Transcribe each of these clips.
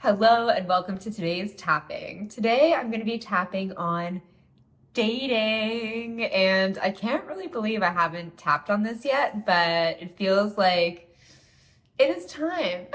Hello and welcome to today's tapping. Today I'm going to be tapping on dating, and I can't really believe I haven't tapped on this yet, but it feels like it is time.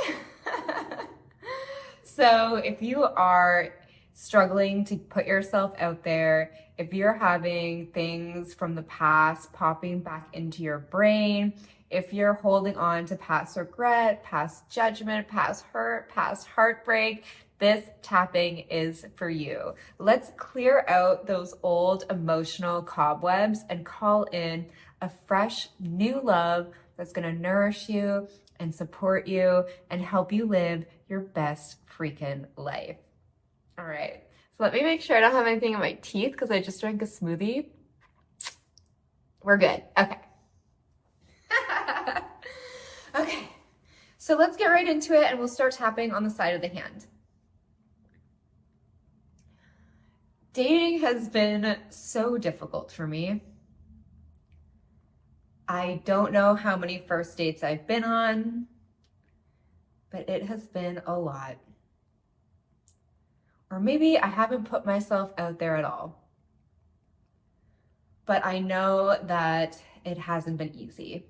So if you are struggling to put yourself out there, if you're having things from the past popping back into your brain, if you're holding on to past regret, past judgment, past hurt, past heartbreak, this tapping is for you. Let's clear out those old emotional cobwebs and call in a fresh new love that's going to nourish you and support you and help you live your best freaking life. All right, so let me make sure I don't have anything in my teeth because I just drank a smoothie. We're good. Okay. Okay, so let's get right into it and we'll start tapping on the side of the hand. Dating has been so difficult for me. I don't know how many first dates I've been on, but it has been a lot. Or maybe I haven't put myself out there at all. But I know that it hasn't been easy.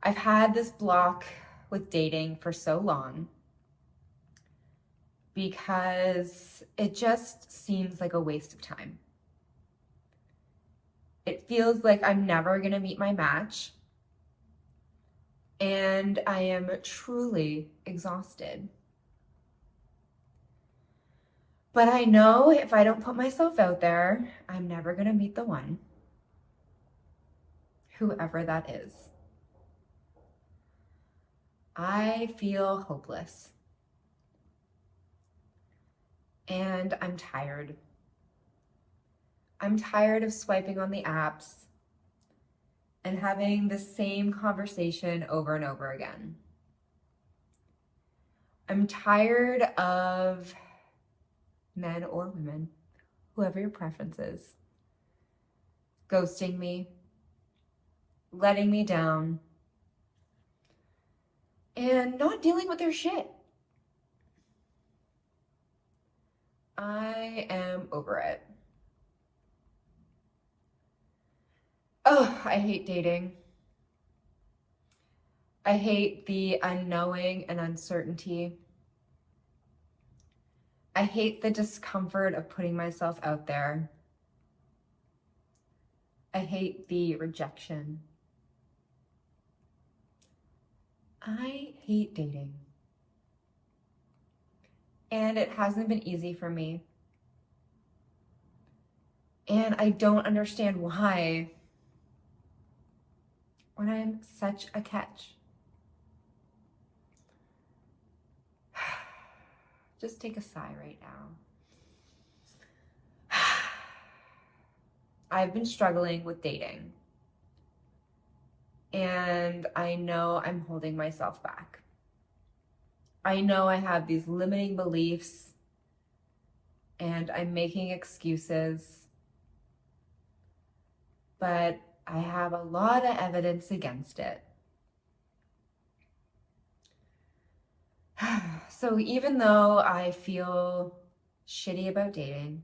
I've had this block with dating for so long because it just seems like a waste of time. It feels like I'm never going to meet my match, and I am truly exhausted. But I know if I don't put myself out there, I'm never going to meet the one, whoever that is. I feel hopeless. And I'm tired. I'm tired of swiping on the apps and having the same conversation over and over again. I'm tired of men or women, whoever your preference is, ghosting me, letting me down, and not dealing with their shit. I am over it. Oh, I hate dating. I hate the unknowing and uncertainty. I hate the discomfort of putting myself out there. I hate the rejection. I hate dating. And it hasn't been easy for me. And I don't understand why when I'm such a catch. Just take a sigh right now. I've been struggling with dating. And I know I'm holding myself back. I know I have these limiting beliefs and I'm making excuses, but I have a lot of evidence against it. So even though I feel shitty about dating,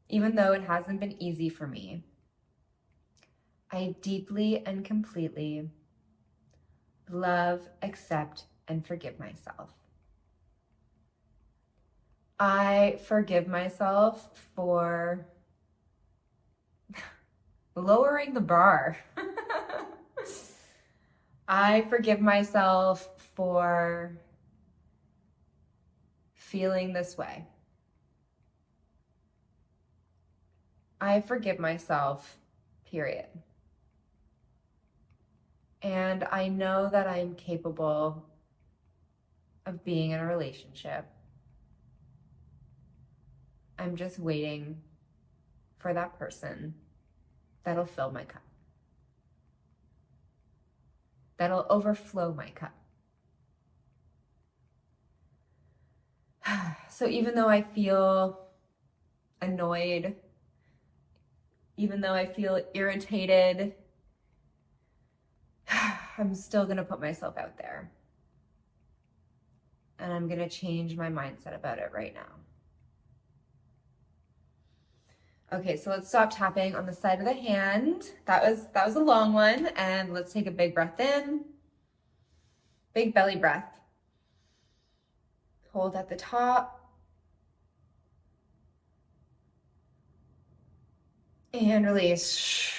even though it hasn't been easy for me, I deeply and completely love, accept, and forgive myself. I forgive myself for lowering the bar. I forgive myself for feeling this way. I forgive myself, period. And I know that I'm capable of being in a relationship. I'm just waiting for that person that'll fill my cup, that'll overflow my cup. So even though I feel annoyed, even though I feel irritated, I'm still gonna put myself out there. And I'm going to change my mindset about it right now. Okay, so let's stop tapping on the side of the hand. That was a long one. And let's take a big breath in. Big belly breath. Hold at the top. And release.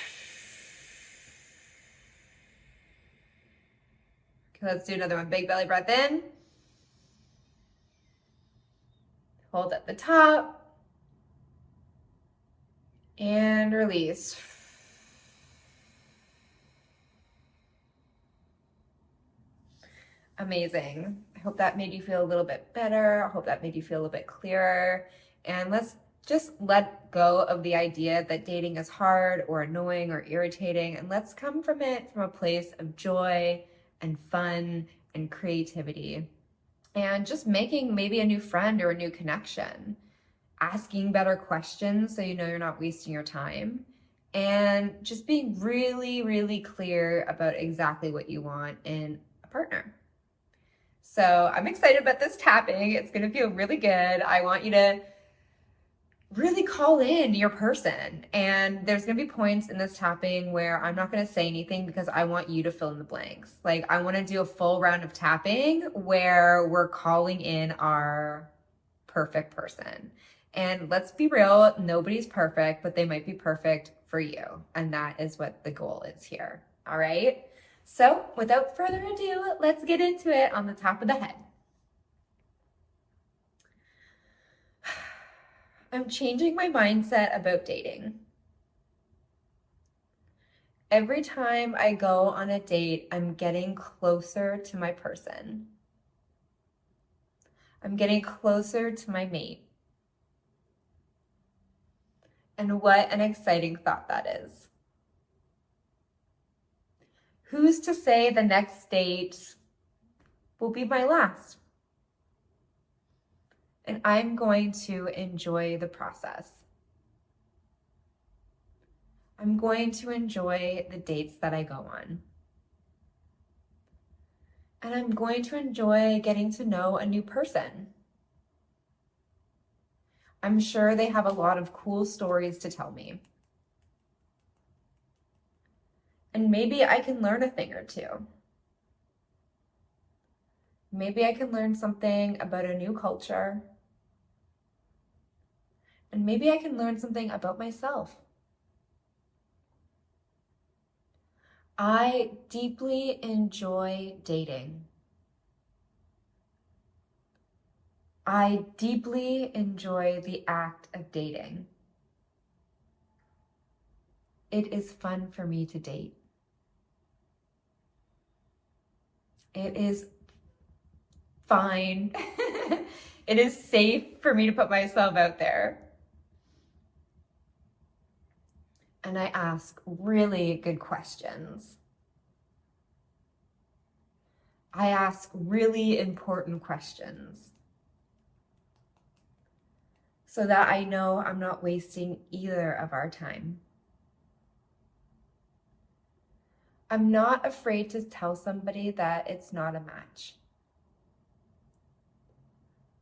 Okay, let's do another one. Big belly breath in. Hold at the top. And release. Amazing. I hope that made you feel a little bit better. I hope that made you feel a little bit clearer. And let's just let go of the idea that dating is hard or annoying or irritating. And let's come from it from a place of joy and fun and creativity. And just making maybe a new friend or a new connection. Asking better questions so you know you're not wasting your time. And just being really, really clear about exactly what you want in a partner. So I'm excited about this tapping. It's going to feel really good. I want you to really call in your person. And there's going to be points in this tapping where I'm not going to say anything because I want you to fill in the blanks. Like I want to do a full round of tapping where we're calling in our perfect person. And let's be real, nobody's perfect, but they might be perfect for you. And that is what the goal is here. All right. So without further ado, let's get into it on the top of the head. I'm changing my mindset about dating. Every time I go on a date, I'm getting closer to my person. I'm getting closer to my mate. And what an exciting thought that is. Who's to say the next date will be my last? And I'm going to enjoy the process. I'm going to enjoy the dates that I go on. And I'm going to enjoy getting to know a new person. I'm sure they have a lot of cool stories to tell me. And maybe I can learn a thing or two. Maybe I can learn something about a new culture. And maybe I can learn something about myself. I deeply enjoy dating. I deeply enjoy the act of dating. It is fun for me to date. It is fine. It is safe for me to put myself out there. And I ask really good questions. I ask really important questions so that I know I'm not wasting either of our time. I'm not afraid to tell somebody that it's not a match.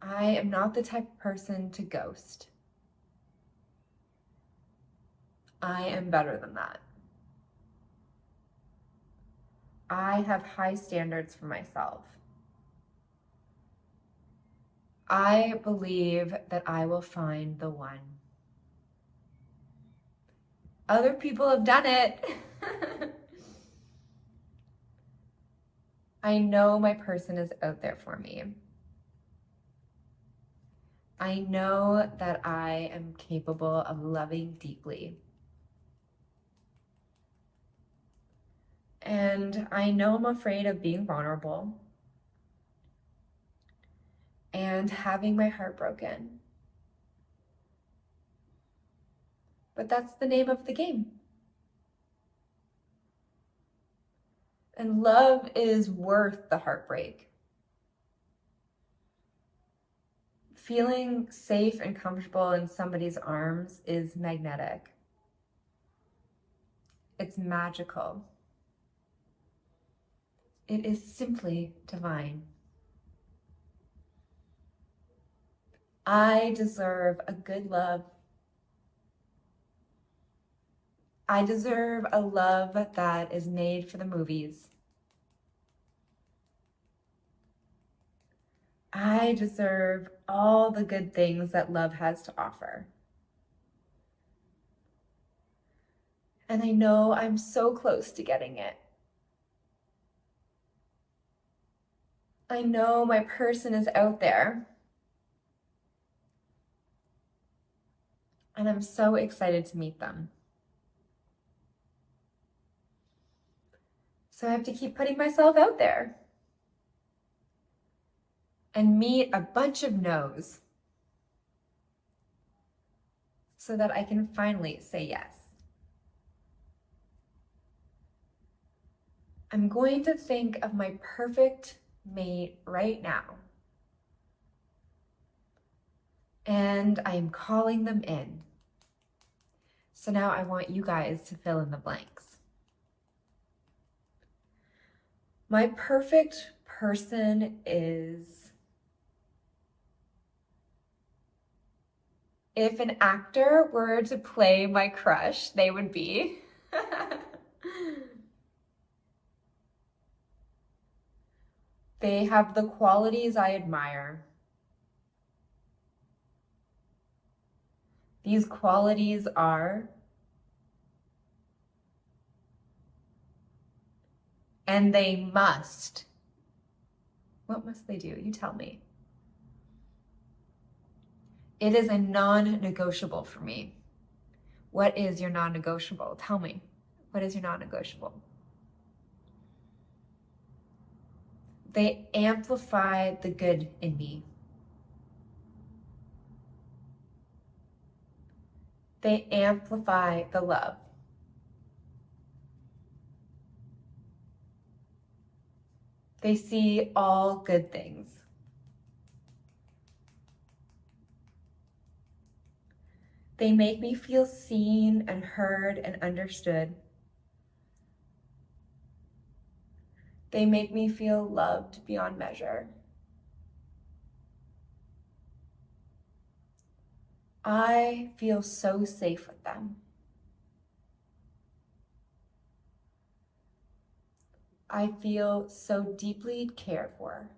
I am not the type of person to ghost. I am better than that. I have high standards for myself. I believe that I will find the one. Other people have done it. I know my person is out there for me. I know that I am capable of loving deeply. And I know I'm afraid of being vulnerable and having my heart broken. But that's the name of the game. And love is worth the heartbreak. Feeling safe and comfortable in somebody's arms is magnetic. It's magical. It is simply divine. I deserve a good love. I deserve a love that is made for the movies. I deserve all the good things that love has to offer. And I know I'm so close to getting it. I know my person is out there. And I'm so excited to meet them. So I have to keep putting myself out there and meet a bunch of no's so that I can finally say yes. I'm going to think of my perfect mate right now. And I'm calling them in. So now I want you guys to fill in the blanks. My perfect person is, if an actor were to play my crush, they would be. They have the qualities I admire. These qualities are, and they must. What must they do? You tell me. It is a non-negotiable for me. What is your non-negotiable? Tell me. What is your non-negotiable? They amplify the good in me. They amplify the love. They see all good things. They make me feel seen and heard and understood. They make me feel loved beyond measure. I feel so safe with them. I feel so deeply cared for.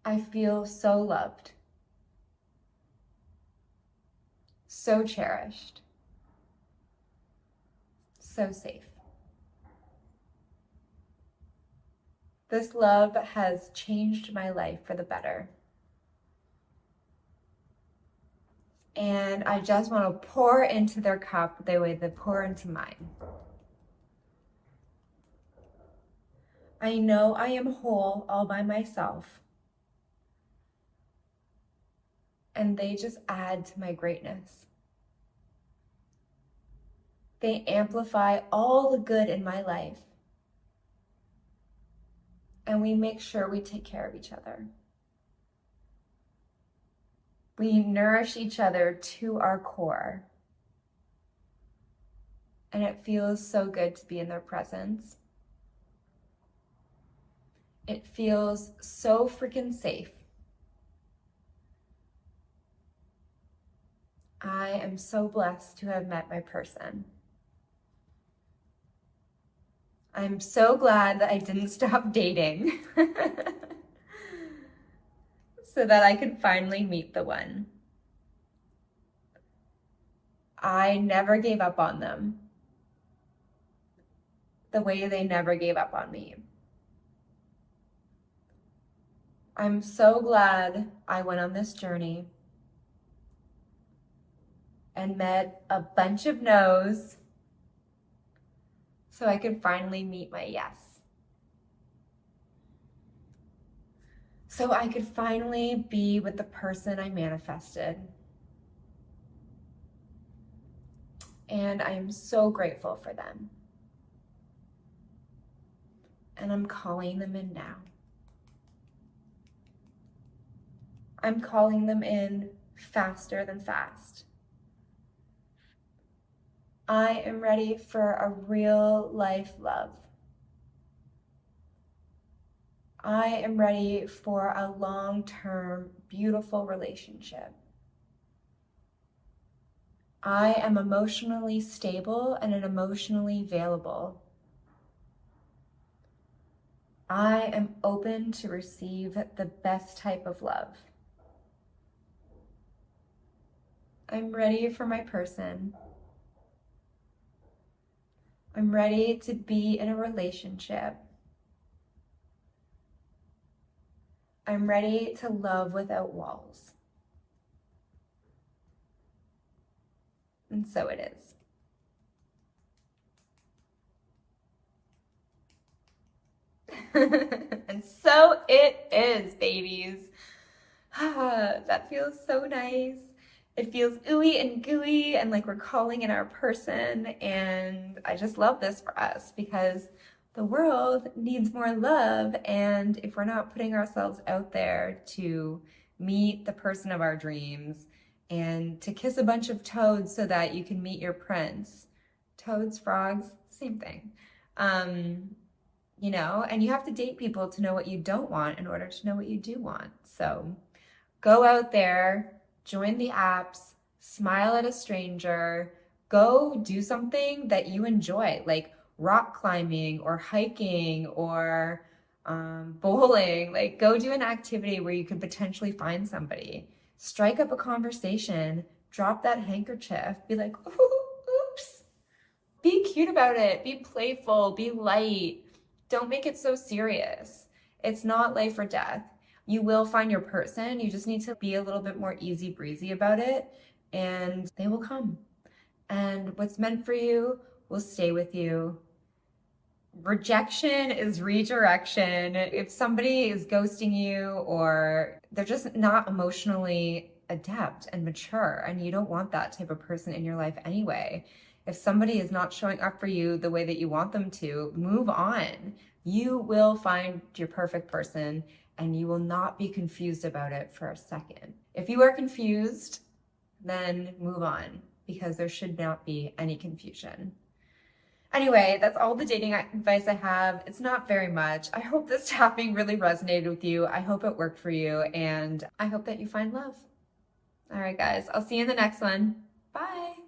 I feel so loved, so cherished, so safe. This love has changed my life for the better. And I just want to pour into their cup the way they pour into mine. I know I am whole all by myself. And they just add to my greatness. They amplify all the good in my life. And we make sure we take care of each other. We nourish each other to our core. And it feels so good to be in their presence. It feels so freaking safe. I am so blessed to have met my person. I'm so glad that I didn't stop dating so that I could finally meet the one. I never gave up on them the way they never gave up on me. I'm so glad I went on this journey and met a bunch of no's so I could finally meet my yes. So I could finally be with the person I manifested. And I am so grateful for them. And I'm calling them in now. I'm calling them in faster than fast. I am ready for a real life love. I am ready for a long-term, beautiful relationship. I am emotionally stable and emotionally available. I am open to receive the best type of love. I'm ready for my person. I'm ready to be in a relationship. I'm ready to love without walls. And so it is. And so it is, babies. That feels so nice. It feels ooey and gooey and like we're calling in our person. And I just love this for us because the world needs more love. And if we're not putting ourselves out there to meet the person of our dreams and to kiss a bunch of toads so that you can meet your prince, toads, frogs, same thing. You know, and you have to date people to know what you don't want in order to know what you do want. So go out there, join the apps, smile at a stranger, go do something that you enjoy, like rock climbing or hiking or bowling. Like, go do an activity where you could potentially find somebody. Strike up a conversation, drop that handkerchief, be like, oops. Be cute about it, be playful, be light. Don't make it so serious. It's not life or death. You will find your person. You just need to be a little bit more easy breezy about it and they will come. And what's meant for you will stay with you. Rejection is redirection. If somebody is ghosting you or they're just not emotionally adept and mature, and you don't want that type of person in your life anyway. If somebody is not showing up for you the way that you want them to, move on. You will find your perfect person and you will not be confused about it for a second. If you are confused, then move on because there should not be any confusion. Anyway, that's all the dating advice I have. It's not very much. I hope this tapping really resonated with you. I hope it worked for you and I hope that you find love. All right, guys, I'll see you in the next one. Bye.